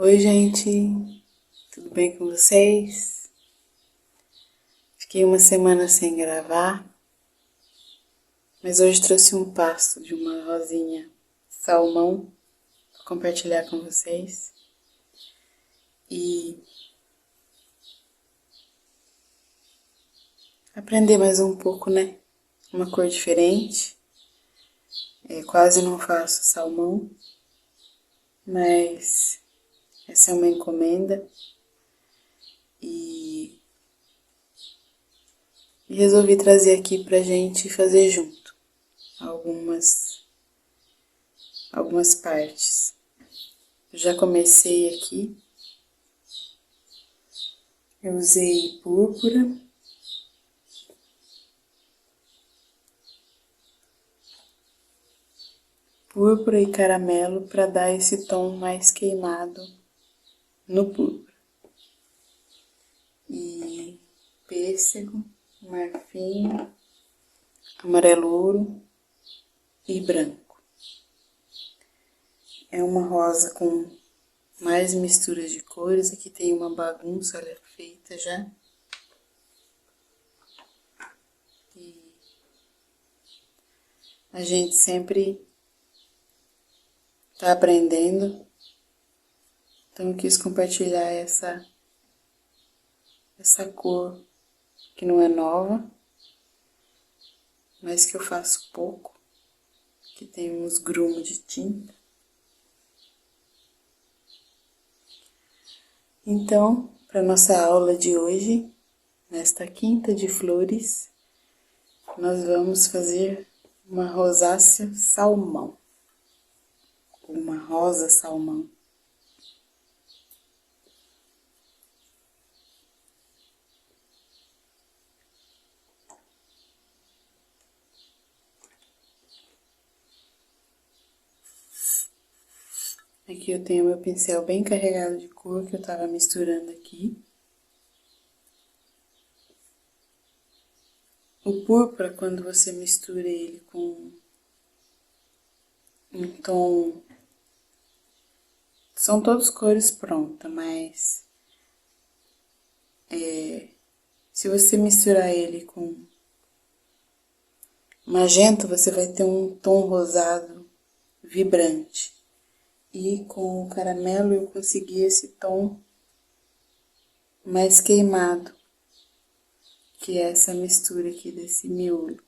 Oi, gente, tudo bem com vocês? Fiquei uma semana sem gravar, mas hoje trouxe um pasto de uma rosinha salmão para compartilhar com vocês. E aprender mais um pouco, né? Uma cor diferente. Quase não faço salmão, mas essa é uma encomenda. E resolvi trazer aqui pra gente fazer junto algumas partes. Eu já comecei aqui. Eu usei púrpura e caramelo para dar esse tom mais queimado no púrpura. E pêssego, marfim, amarelo ouro e branco. É uma rosa com mais misturas de cores. Aqui tem uma bagunça, olha, feita já. E a gente sempre tá aprendendo. Então eu quis compartilhar essa cor que não é nova, mas que eu faço pouco, que tem uns grumos de tinta. Então, para nossa aula de hoje, nesta quinta de flores, nós vamos fazer uma rosácea salmão, uma rosa salmão. Aqui eu tenho meu pincel bem carregado de cor que eu estava misturando aqui. O púrpura, quando você mistura ele com um tom... São todas cores prontas, mas... se você misturar ele com magenta, você vai ter um tom rosado vibrante. E com o caramelo eu consegui esse tom mais queimado, que é essa mistura aqui desse miolo.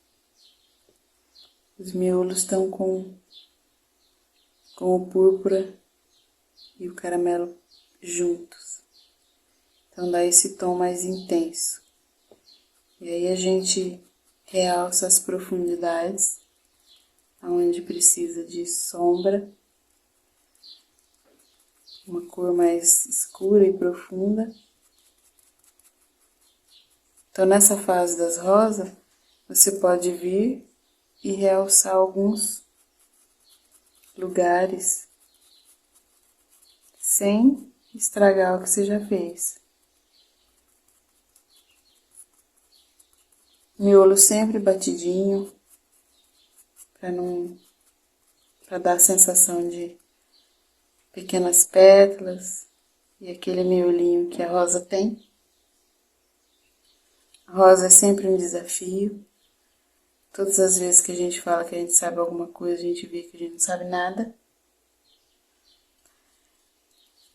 Os miolos estão com o púrpura e o caramelo juntos. Então dá esse tom mais intenso. E aí a gente realça as profundidades, onde precisa de sombra, uma cor mais escura e profunda. Então nessa fase das rosas, você pode vir e realçar alguns lugares sem estragar o que você já fez. Miolo sempre batidinho, para dar a sensação de pequenas pétalas e aquele miolinho que a rosa tem. A rosa é sempre um desafio. Todas as vezes que a gente fala que a gente sabe alguma coisa, a gente vê que a gente não sabe nada.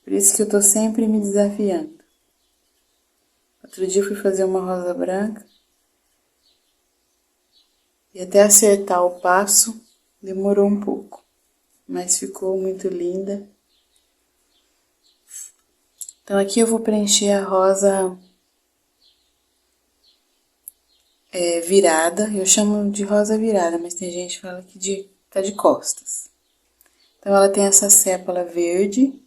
Por isso que eu tô sempre me desafiando. Outro dia eu fui fazer uma rosa branca e até acertar o passo demorou um pouco, mas ficou muito linda. Então aqui eu vou preencher a rosa virada. Eu chamo de rosa virada, mas tem gente que fala que tá de costas. Então ela tem essa sépala verde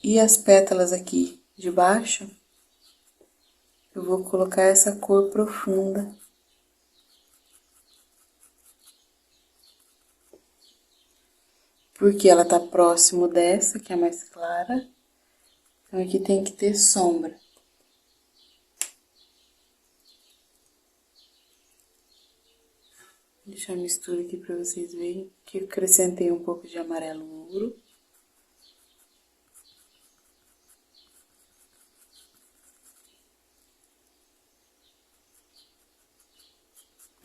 e as pétalas aqui de baixo eu vou colocar essa cor profunda. Porque ela tá próximo dessa, que é mais clara. Então aqui tem que ter sombra. Vou deixar a mistura aqui pra vocês verem que eu acrescentei um pouco de amarelo ouro.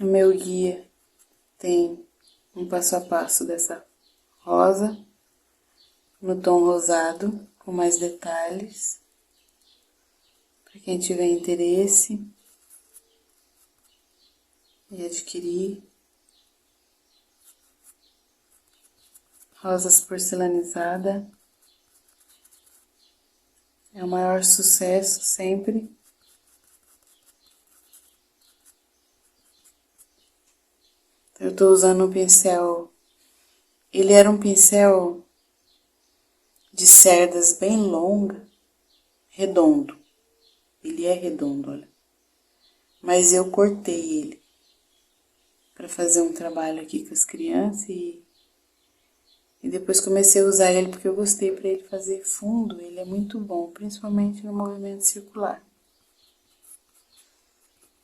No meu guia tem um passo a passo dessa rosa, no tom rosado, com mais detalhes, para quem tiver interesse e adquirir. Rosas porcelanizada é o maior sucesso sempre. Eu tô usando um pincel, ele era um pincel de cerdas bem longa, redondo. Ele é redondo, olha. Mas eu cortei ele para fazer um trabalho aqui com as crianças e depois comecei a usar ele porque eu gostei para ele fazer fundo. Ele é muito bom, principalmente no movimento circular.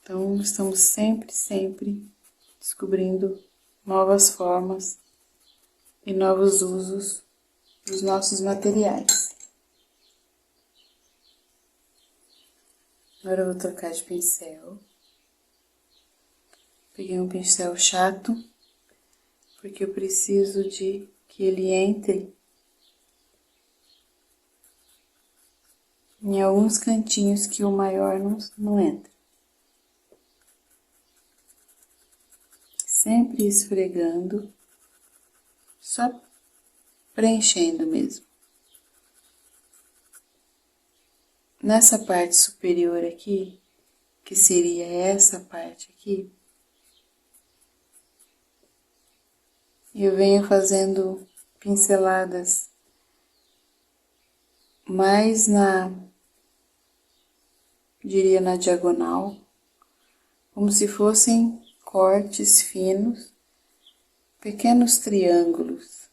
Então, estamos sempre descobrindo novas formas e novos usos dos nossos materiais. Agora eu vou trocar de pincel. Peguei um pincel chato, porque eu preciso de que ele entre em alguns cantinhos que o maior não entra. Sempre esfregando, só preenchendo mesmo. Nessa parte superior aqui, que seria essa parte aqui, eu venho fazendo pinceladas mais diria na diagonal, como se fossem cortes finos, pequenos triângulos.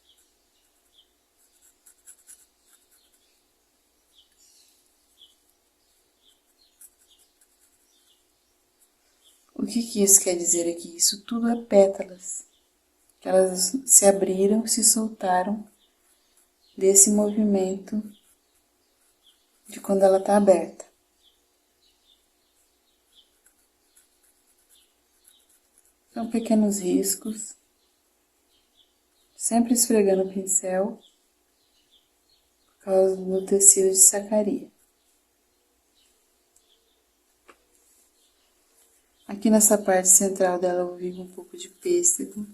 O que isso quer dizer aqui? Isso tudo é pétalas, que elas se abriram, se soltaram desse movimento de quando ela está aberta. São pequenos riscos, sempre esfregando o pincel por causa do tecido de sacaria. Aqui nessa parte central dela eu vi um pouco de pêssego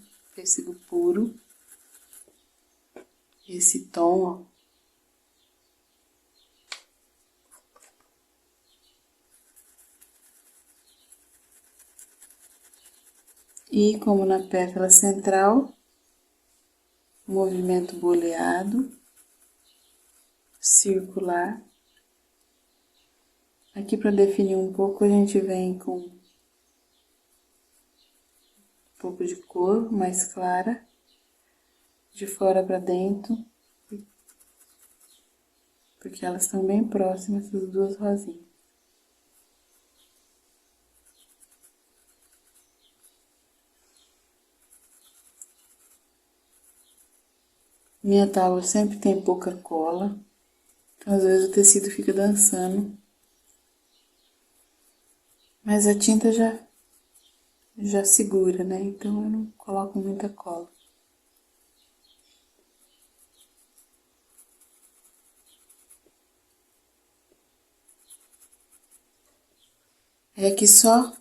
puro. Esse tom, ó. E como na pétala central, movimento boleado, circular. Aqui para definir um pouco a gente vem com um pouco de cor mais clara, de fora para dentro, porque elas estão bem próximas, essas duas rosinhas. Minha tábua sempre tem pouca cola, então às vezes o tecido fica dançando. Mas a tinta já segura, né? Então eu não coloco muita cola. É aqui só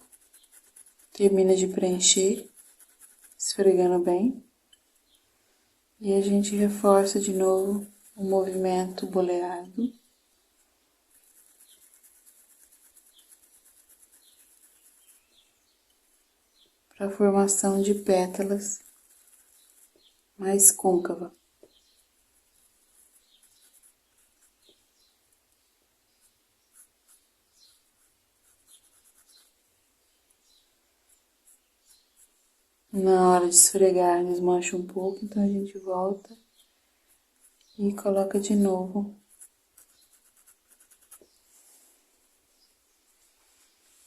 termina de preencher, esfregando bem. E a gente reforça de novo o movimento boleado. Para a formação de pétalas mais côncava. Na hora de esfregar, desmancha um pouco, então a gente volta e coloca de novo.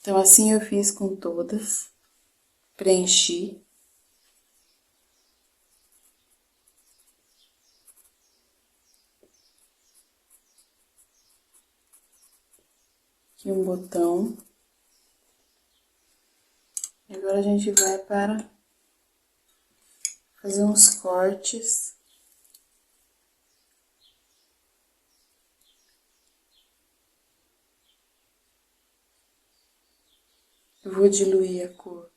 Então assim eu fiz com todas, preenchi. Aqui um botão. E agora a a gente vai para fazer uns cortes. Eu vou diluir a cor.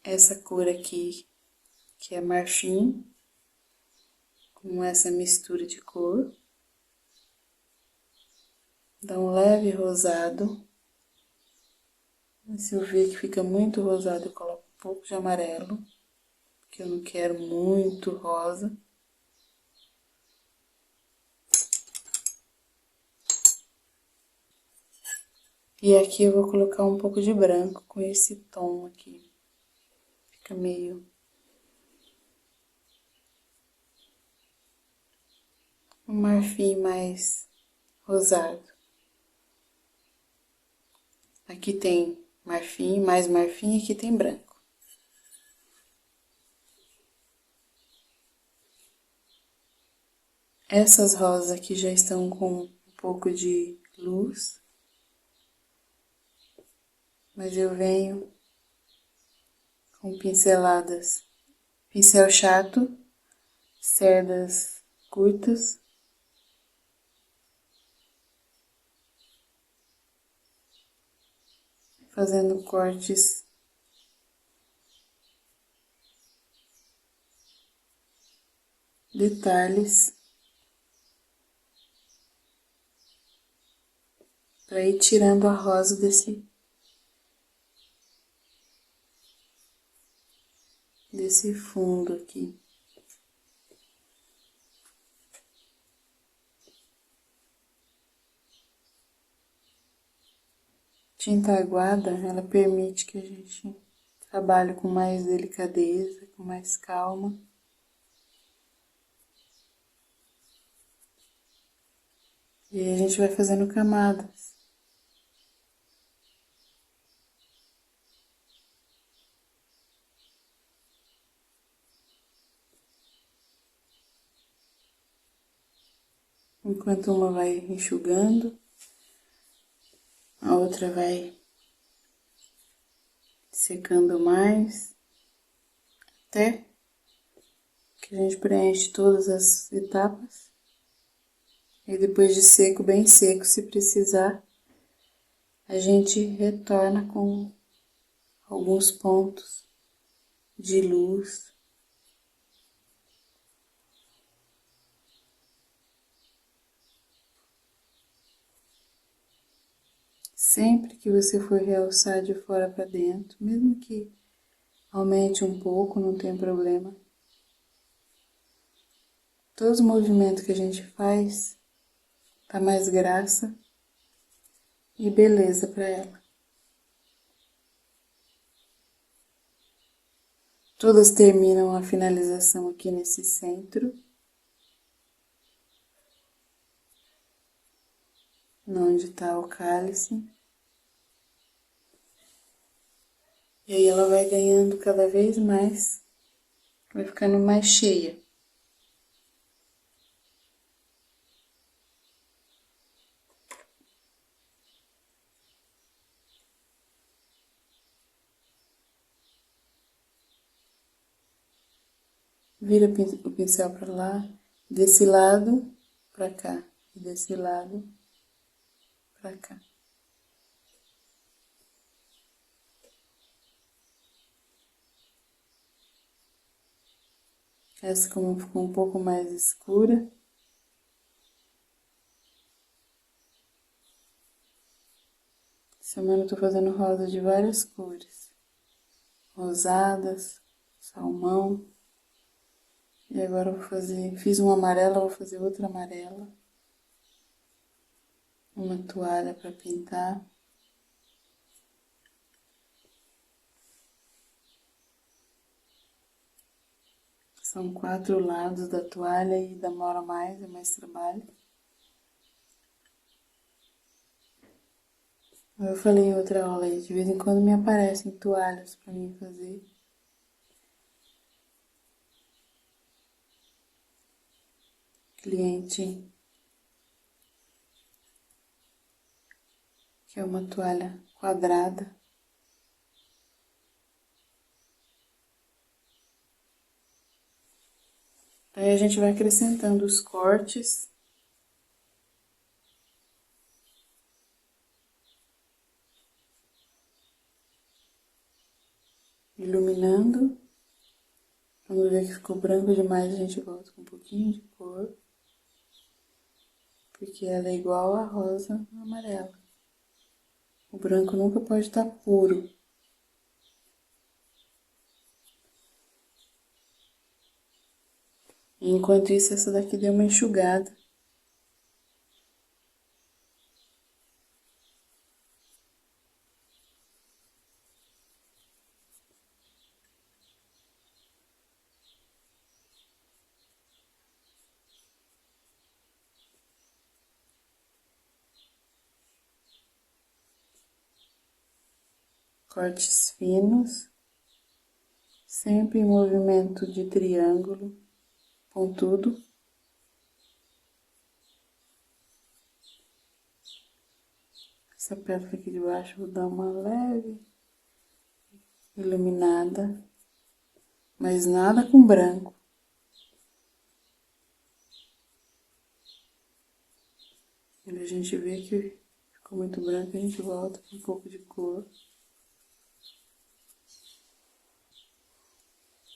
Essa cor aqui, que é marfim, com essa mistura de cor. Dá um leve rosado. Se eu ver que fica muito rosado, eu coloco um pouco de amarelo, porque eu não quero muito rosa. E aqui eu vou colocar um pouco de branco com esse tom aqui. Fica meio... um marfim mais rosado. Aqui tem marfim, mais marfim, e aqui tem branco. Essas rosas aqui já estão com um pouco de luz. Mas eu venho com pinceladas, pincel chato, cerdas curtas. Fazendo cortes detalhes para ir tirando a rosa desse fundo aqui. Tinta aguada, ela permite que a gente trabalhe com mais delicadeza, com mais calma. E aí a gente vai fazendo camadas. Enquanto uma vai enxugando, a outra vai secando mais, até que a gente preenche todas as etapas. E depois de seco, bem seco, se precisar, a gente retorna com alguns pontos de luz. Sempre que você for realçar de fora para dentro, mesmo que aumente um pouco, não tem problema. Todos os movimentos que a gente faz, dá mais graça e beleza para ela. Todas terminam a finalização aqui nesse centro, onde está o cálice. E aí ela vai ganhando cada vez mais, vai ficando mais cheia. Vira o pincel para lá, desse lado para cá, e desse lado para cá. Essa como ficou um pouco mais escura. Semana eu tô fazendo rosa de várias cores. Rosadas, salmão. E agora eu vou fazer, fiz uma amarela, vou fazer outra amarela. Uma toalha para pintar. São 4 lados da toalha e demora mais, é mais trabalho. Eu falei em outra aula aí, de vez em quando me aparecem toalhas para mim fazer. Cliente que é uma toalha quadrada. Daí a gente vai acrescentando os cortes. Iluminando. Quando ver que ficou branco demais, a gente volta com um pouquinho de cor. Porque ela é igual a rosa amarela. O branco nunca pode estar puro. Enquanto isso, essa daqui deu uma enxugada. Cortes finos, sempre em movimento de triângulo, pontudo. Essa pétala aqui de baixo vou dar uma leve iluminada, mas nada com branco. Quando a gente vê que ficou muito branco, a gente volta com um pouco de cor.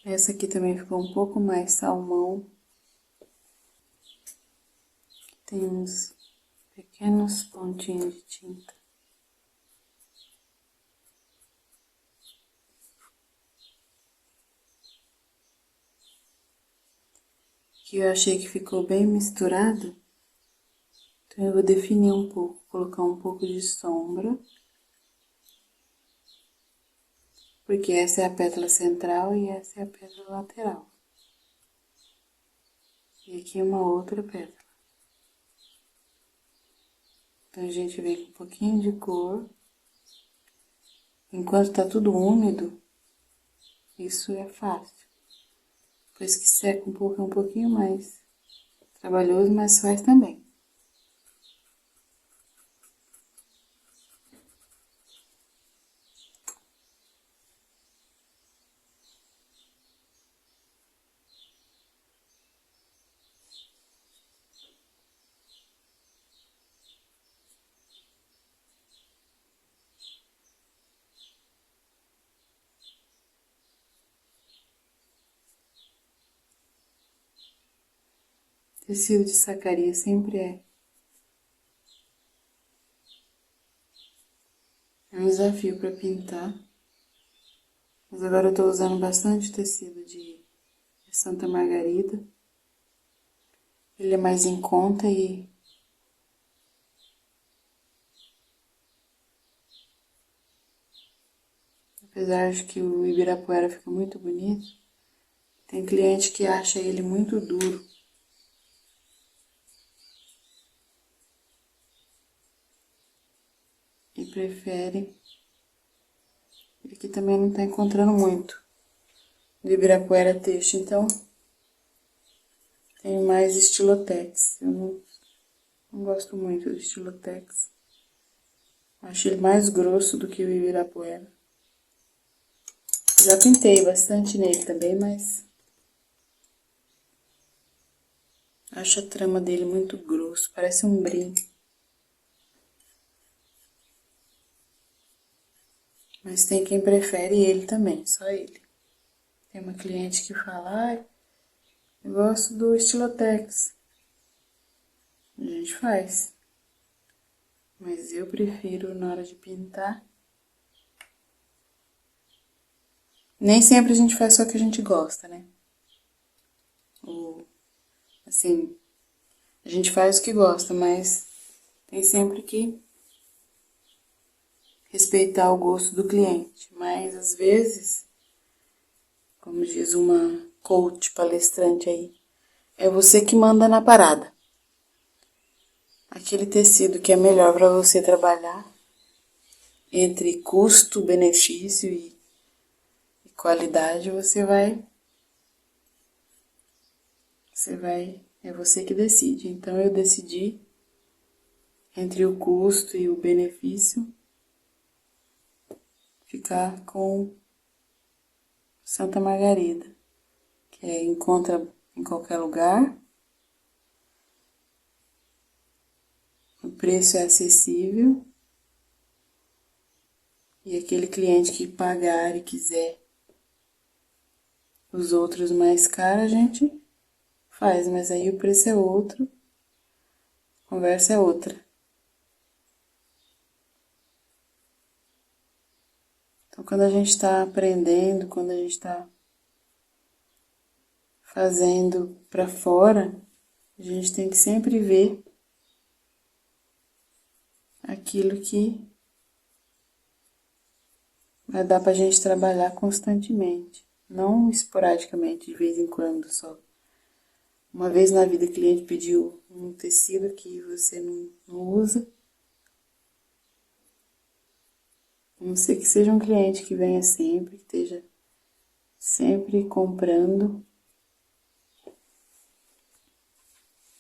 Essa aqui também ficou um pouco mais salmão. Tem uns pequenos pontinhos de tinta. Que eu achei que ficou bem misturado. Então eu vou definir um pouco, colocar um pouco de sombra. Porque essa é a pétala central e essa é a pétala lateral. E aqui uma outra pétala. Então a gente vem com um pouquinho de cor. Enquanto tá tudo úmido, isso é fácil. Depois que seca um pouco, é um pouquinho mais trabalhoso, mas faz também. Tecido de sacaria sempre é um desafio para pintar. Mas agora eu tô usando bastante tecido de Santa Margarida. Ele é mais em conta e apesar de que o Ibirapuera fica muito bonito, tem cliente que acha ele muito duro. E prefere. Ele aqui também não tá encontrando muito do Ibirapuera texto, então tem mais Estilotex. Eu não gosto muito do Estilotex. Acho ele mais grosso do que o Ibirapuera. Já pintei bastante nele também, mas acho a trama dele muito grosso, parece um brinco. Mas tem quem prefere ele também, só ele. Tem uma cliente que fala, ai, eu gosto do Estilotex. A gente faz. Mas eu prefiro na hora de pintar. Nem sempre a gente faz só o que a gente gosta, né? Ou, assim, a gente faz o que gosta, mas tem sempre que respeitar o gosto do cliente. Mas às vezes, como diz uma coach palestrante aí, é você que manda na parada. Aquele tecido que é melhor para você trabalhar entre custo, benefício e qualidade, é você que decide. Então eu decidi entre o custo e o benefício ficar com Santa Margarida, que encontra em qualquer lugar. O preço é acessível. E aquele cliente que pagar e quiser os outros mais caros, a gente faz, mas aí o preço é outro, a conversa é outra. Então, quando a gente está aprendendo, quando a gente está fazendo para fora, a gente tem que sempre ver aquilo que vai dar pra gente trabalhar constantemente, não esporadicamente, de vez em quando só. Uma vez na vida o cliente pediu um tecido que você não usa. A não ser que seja um cliente que venha sempre, que esteja sempre comprando.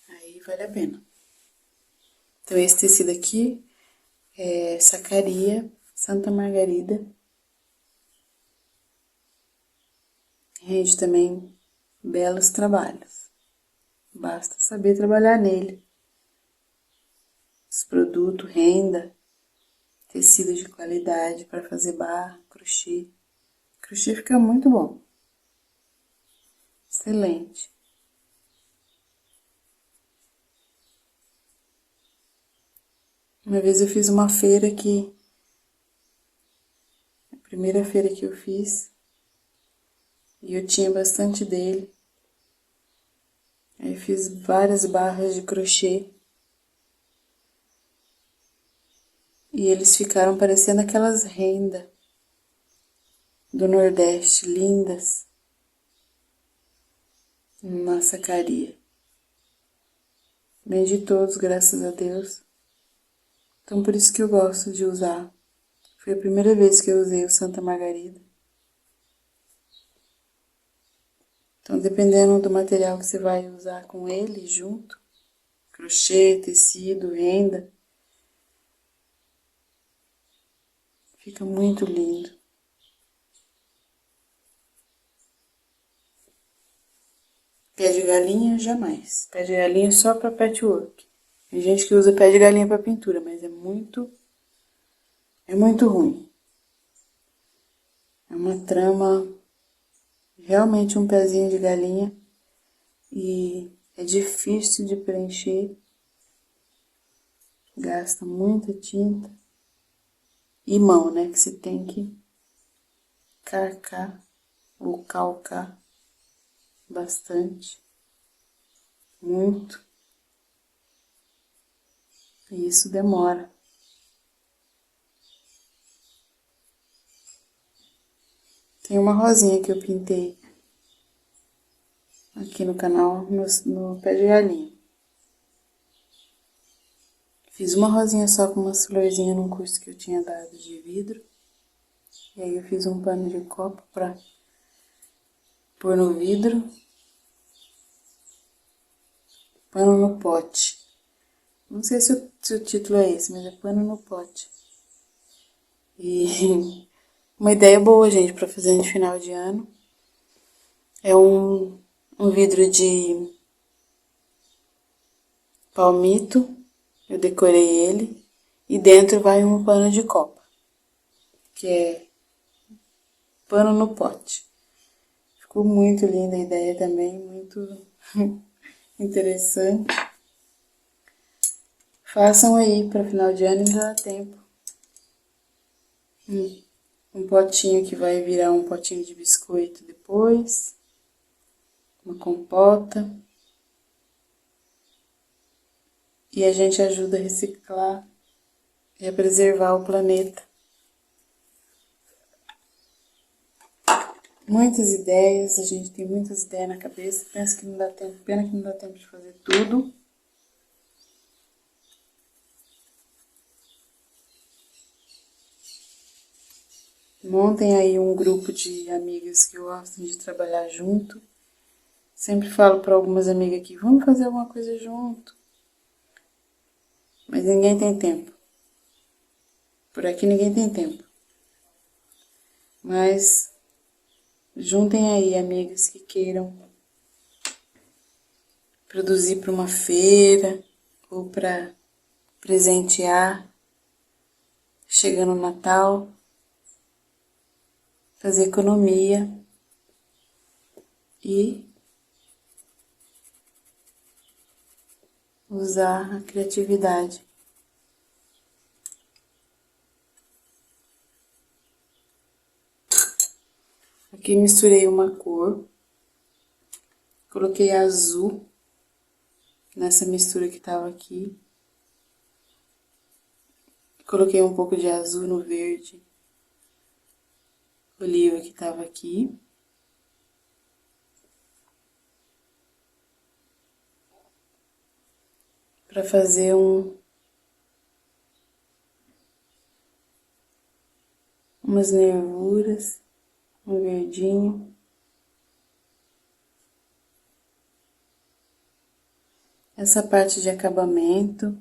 Aí vale a pena. Então esse tecido aqui é Sacaria Santa Margarida. Rende também belos trabalhos. Basta saber trabalhar nele. Os produtos, renda, tecido de qualidade para fazer barra, crochê. Crochê fica muito bom. Excelente. Uma vez eu fiz uma feira que... A primeira feira que eu fiz... E eu tinha bastante dele. Aí fiz várias barras de crochê. E eles ficaram parecendo aquelas rendas do Nordeste, lindas. Na Sacaria. Vendi todos, graças a Deus. Então por isso que eu gosto de usar. Foi a primeira vez que eu usei o Santa Margarida. Então, dependendo do material que você vai usar com ele junto, crochê, tecido, renda, fica muito lindo. Pé de galinha, jamais. Pé de galinha só para patchwork. Tem gente que usa pé de galinha para pintura, mas é muito ruim. É uma trama, realmente um pezinho de galinha. E é difícil de preencher, gasta muita tinta e mão, né, que você tem que carcar ou calcar bastante, muito, e isso demora. Tem uma rosinha que eu pintei aqui no canal, no pé de galinha. Fiz uma rosinha só com umas florzinhas num curso que eu tinha dado de vidro. E aí eu fiz um pano de copo pra pôr no vidro. Pano no pote. Não sei se o título é esse, mas é pano no pote. E uma ideia boa, gente, pra fazer no final de ano. É um vidro de palmito. Eu decorei ele. E dentro vai um pano de copa. Que é pano no pote. Ficou muito linda a ideia também, muito interessante. Façam aí para final de ano, ainda dá tempo. Um potinho que vai virar um potinho de biscoito depois. Uma compota. E a gente ajuda a reciclar e a preservar o planeta. Muitas ideias, a gente tem muitas ideias na cabeça, pensa que não dá tempo, pena que não dá tempo de fazer tudo. Montem aí um grupo de amigas que gostam de trabalhar junto. Sempre falo para algumas amigas aqui, vamos fazer alguma coisa junto. Mas ninguém tem tempo. Por aqui ninguém tem tempo. Mas juntem aí amigas que queiram produzir para uma feira ou para presentear, chegando o Natal, fazer economia e usar a criatividade. Aqui misturei uma cor, coloquei azul nessa mistura que estava aqui. Coloquei um pouco de azul no verde oliva que estava aqui. Para fazer umas nervuras, um verdinho. Essa parte de acabamento.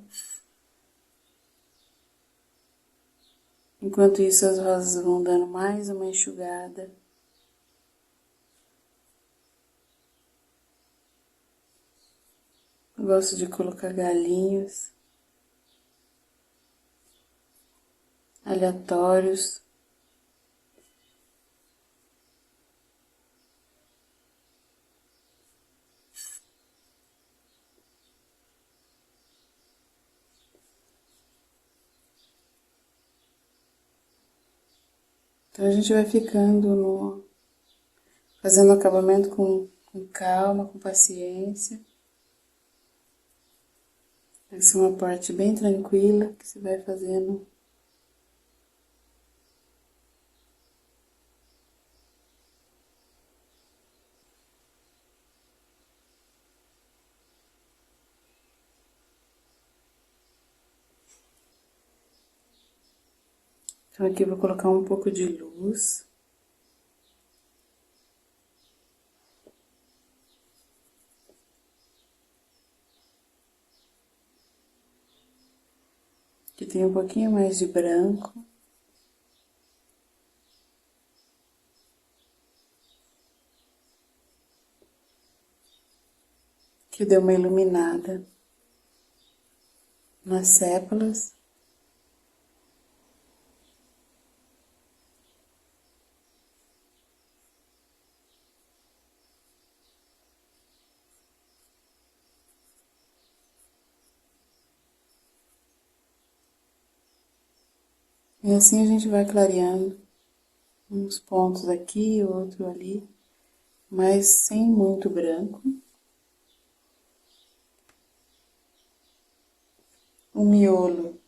Enquanto isso, as rosas vão dando mais uma enxugada. Gosto de colocar galinhos aleatórios. Então a gente vai ficando fazendo acabamento com calma, com paciência. Essa é uma parte bem tranquila que você vai fazendo. Então aqui eu vou colocar um pouco de luz. Aqui tem um pouquinho mais de branco. Que deu uma iluminada nas sépalas. E assim a gente vai clareando uns pontos aqui, outro ali, mas sem muito branco. O miolo,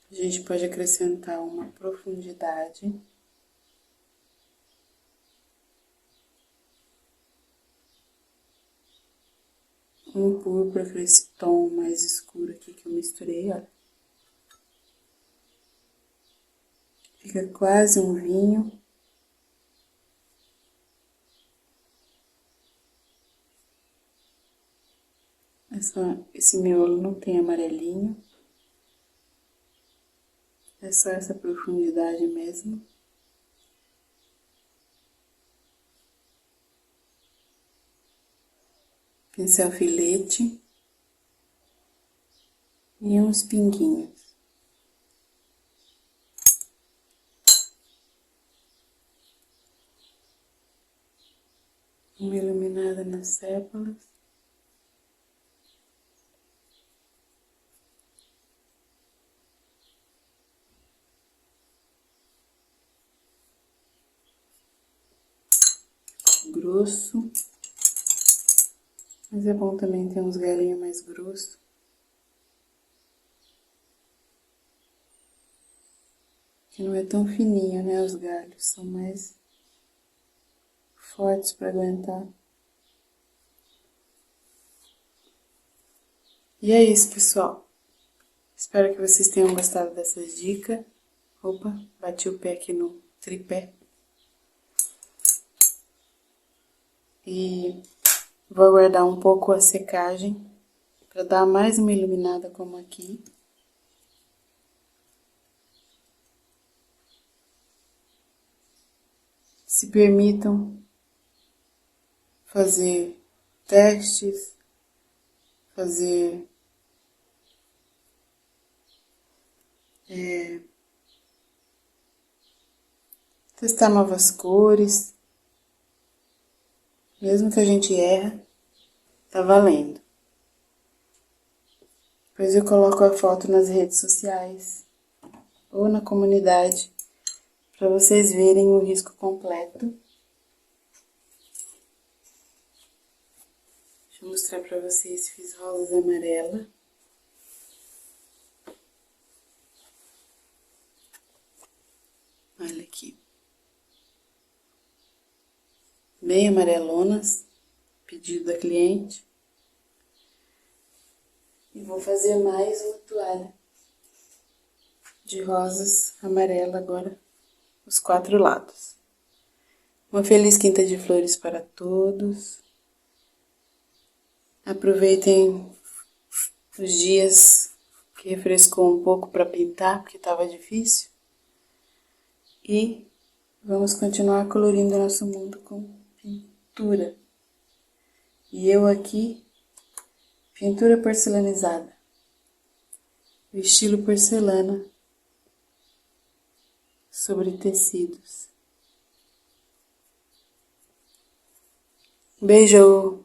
a gente pode acrescentar uma profundidade. Um púrpura para esse tom mais escuro aqui que eu misturei, olha. Fica quase um vinho. Esse miolo não tem amarelinho. É só essa profundidade mesmo. Pincel filete. E uns pinguinhos. Uma iluminada nas sépalas. Grosso. Mas é bom também ter uns galinhos mais grossos. Que não é tão fininho, né? Os galhos são mais fortes para aguentar. E é isso, pessoal. Espero que vocês tenham gostado dessas dicas. Opa, bati o pé aqui no tripé. E vou aguardar um pouco a secagem para dar mais uma iluminada como aqui. Se permitam fazer testes, fazer testar novas cores. Mesmo que a gente erra, tá valendo. Depois eu coloco a foto nas redes sociais ou na comunidade para vocês verem o risco completo. Deixa eu mostrar para vocês, fiz rosas amarela. Olha aqui. Bem amarelonas, pedido da cliente. E vou fazer mais uma toalha de rosas amarela agora, os 4 lados. Uma feliz quinta de flores para todos. Aproveitem os dias que refrescou um pouco para pintar, porque estava difícil. E vamos continuar colorindo nosso mundo com pintura. E eu aqui, pintura porcelanizada. O estilo porcelana sobre tecidos. Beijo!